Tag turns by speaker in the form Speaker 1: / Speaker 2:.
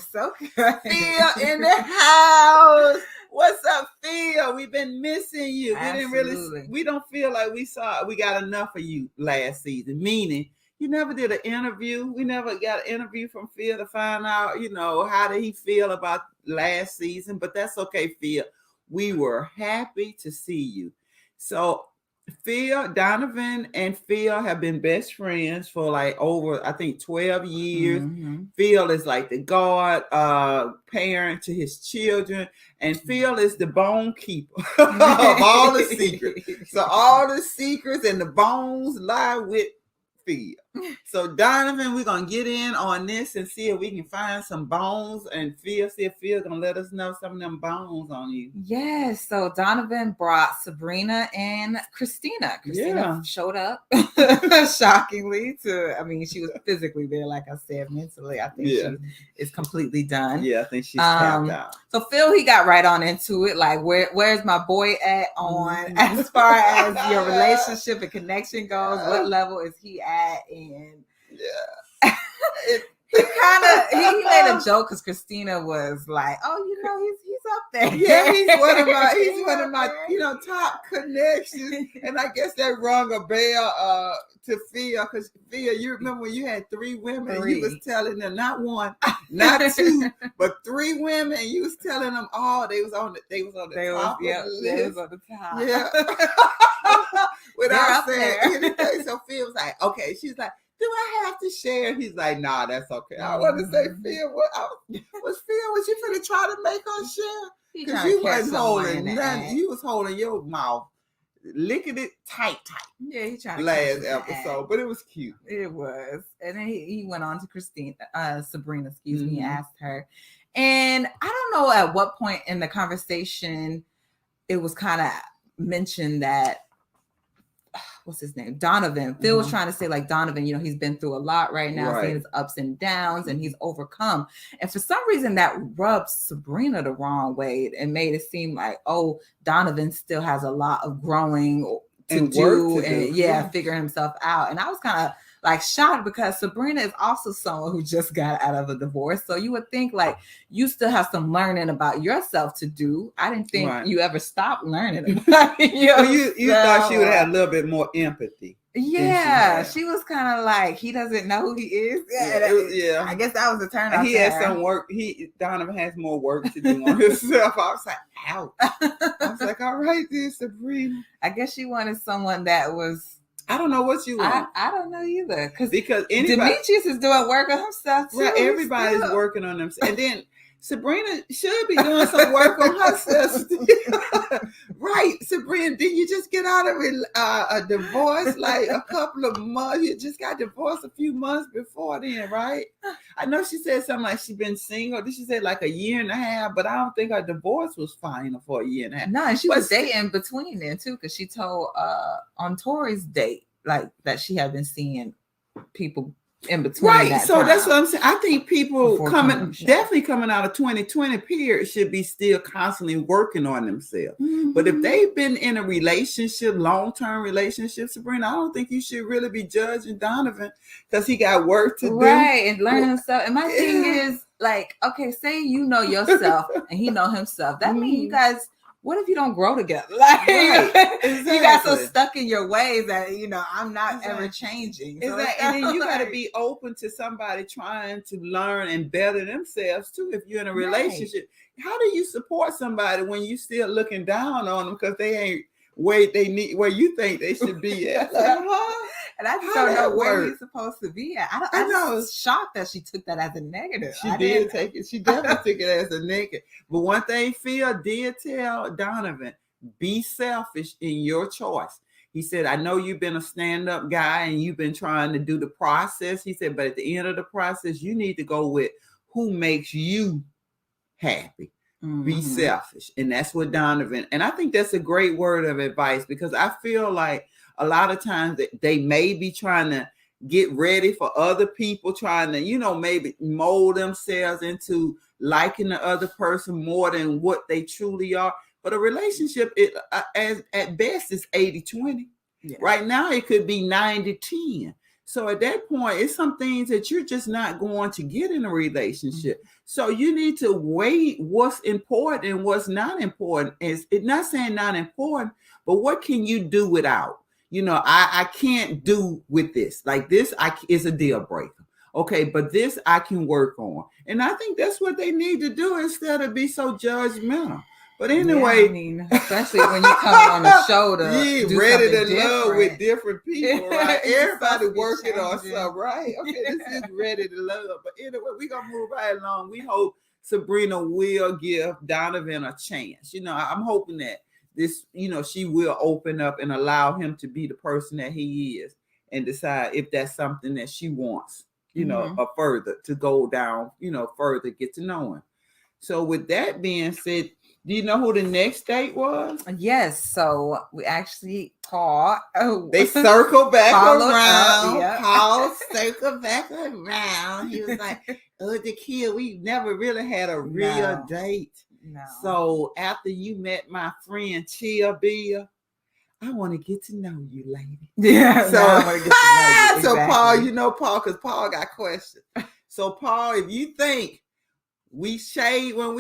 Speaker 1: So good.
Speaker 2: Phil in the house. What's up, Phil? We've been missing you.
Speaker 1: Absolutely.
Speaker 2: We don't feel like we got enough of you last season. Meaning, you never did an interview. We never got an interview from Phil to find out, how did he feel about last season. But that's okay, Phil. We were happy to see you. So Donovan and Phil have been best friends for like over, I think, 12 years.
Speaker 1: Mm-hmm.
Speaker 2: Phil is like the god parent to his children, and Phil is the bone keeper of all the secrets. So all the secrets and the bones lie with Phil. So Donovan, we're gonna get in on this and see if we can find some bones, and see if Phil gonna let us know some of them bones on you.
Speaker 1: Yes. So Donovan brought Sabrina and Christina. Christina showed up shockingly she was physically there, like I said. Mentally, I think she is completely done.
Speaker 2: Yeah, I think she's tapped out.
Speaker 1: So Phil, he got right on into it. Like, where's my boy at on as far as your relationship and connection goes? What level is he at? And he made a joke because Christina was like, "Oh, he's up there."
Speaker 2: Yeah, he's one of my top connections, and I guess that rung a bell to Phil, because Phil, you remember when you had 3 women, and you was telling them not 1, not 2, but 3 women, and you was telling them all they was on the top of the list.
Speaker 1: They was on the top.
Speaker 2: Yeah. Without saying
Speaker 1: there.
Speaker 2: anything. So Phil was like, okay. She's like, do I have to share? He's like, nah, that's okay. I want to say, Phil, was you finna try to make her share? Because you wasn't holding nothing. You was holding your mouth, licking it tight.
Speaker 1: Yeah, he tried to
Speaker 2: last episode, but it was cute.
Speaker 1: It was. And then he went on to Sabrina, excuse me, asked her. And I don't know at what point in the conversation it was kind of mentioned that, what's his name? Donovan. Phil was trying to say, like, Donovan, he's been through a lot right now, seeing his ups and downs, and he's overcome. And for some reason that rubbed Sabrina the wrong way and made it seem like, Donovan still has a lot of growing to do and figure himself out. And I was kind of like shocked, because Sabrina is also someone who just got out of a divorce. So you would think like you still have some learning about yourself to do. I didn't think you ever stopped learning about yourself.
Speaker 2: You thought she would have a little bit more empathy.
Speaker 1: Yeah, she was kind of like, he doesn't know who he is. Yeah, I guess that was the turn.
Speaker 2: He has some work. Donovan has more work to do on himself. I was like, ouch. I was like, all right, then, Sabrina.
Speaker 1: I guess she wanted someone that was.
Speaker 2: I don't know what you want.
Speaker 1: I don't know either.
Speaker 2: Because
Speaker 1: Demetrius is doing work on himself too.
Speaker 2: Right, everybody's working on themselves. And then Sabrina should be doing some work on herself. Right, Sabrina, did you just get out of a divorce like a couple of months? You just got divorced a few months before then, right? I know she said something like she's been single. Did she say like a year and a half? But I don't think her divorce was final for a year and a half.
Speaker 1: No, and she was dating between then too, because she told on Tori's date like that she had been seeing people in between.
Speaker 2: Right. So that's what I'm saying. I think people definitely coming out of 2020 period should be still constantly working on themselves. Mm-hmm. But if they've been in a relationship, long-term relationship, Sabrina, I don't think you should really be judging Donovan because he got work to do.
Speaker 1: Right. And learning himself. And my thing is like, okay, say you know yourself and he know himself. That means you guys, what if you don't grow together? Like, exactly. You got so stuck in your ways that, I'm not ever changing. So
Speaker 2: and then you got to be open to somebody trying to learn and better themselves too. If you're in a relationship, how do you support somebody when you still looking down on them because they ain't where you think they should be at? Like,
Speaker 1: and I just don't know where he's supposed to be at. I was shocked that she took that as a negative.
Speaker 2: She did take it. She definitely took it as a negative. But one thing Phil did tell Donovan, be selfish in your choice. He said, I know you've been a stand-up guy and you've been trying to do the process. He said, but at the end of the process, you need to go with who makes you happy. Mm-hmm. Be selfish. And that's what Donovan, and I think that's a great word of advice because I feel like a lot of times that they may be trying to get ready for other people, trying to, maybe mold themselves into liking the other person more than what they truly are. But a relationship, at best, is 80-20. Yeah. Right now, it could be 90-10. So at that point, it's some things that you're just not going to get in a relationship. So you need to weigh what's important and what's not important. It's not saying not important, but what can you do without? I can't do with this. Like this, is a deal breaker. Okay, but this I can work on. And I think that's what they need to do instead of be so judgmental. But anyway,
Speaker 1: yeah, I mean, especially when you come on the show to do
Speaker 2: ready to
Speaker 1: something
Speaker 2: love with
Speaker 1: different.
Speaker 2: different people, right? Everybody
Speaker 1: Stuff is
Speaker 2: working on
Speaker 1: changing.
Speaker 2: stuff, right? Okay, this is ready to love. But anyway, we're gonna move right along. We hope Sabrina will give Donovan a chance. I'm hoping that this, she will open up and allow him to be the person that he is and decide if that's something that she wants, further to go down, further get to know him. So with that being said, do you know who the next date was?
Speaker 1: Yes. So we actually Paul. Oh,
Speaker 2: they circle back
Speaker 1: Followed
Speaker 2: around.
Speaker 1: up, yep.
Speaker 2: Paul circled back around. He was like, "Oh, the kid, we never really had a real date."
Speaker 1: No.
Speaker 2: So after you met my friend Chia Bill, I want to get to know you, lady.
Speaker 1: Yeah.
Speaker 2: So
Speaker 1: I want to get to know you.
Speaker 2: So
Speaker 1: Exactly.
Speaker 2: Paul, Paul, because Paul got questions. So Paul, if you think we shade when we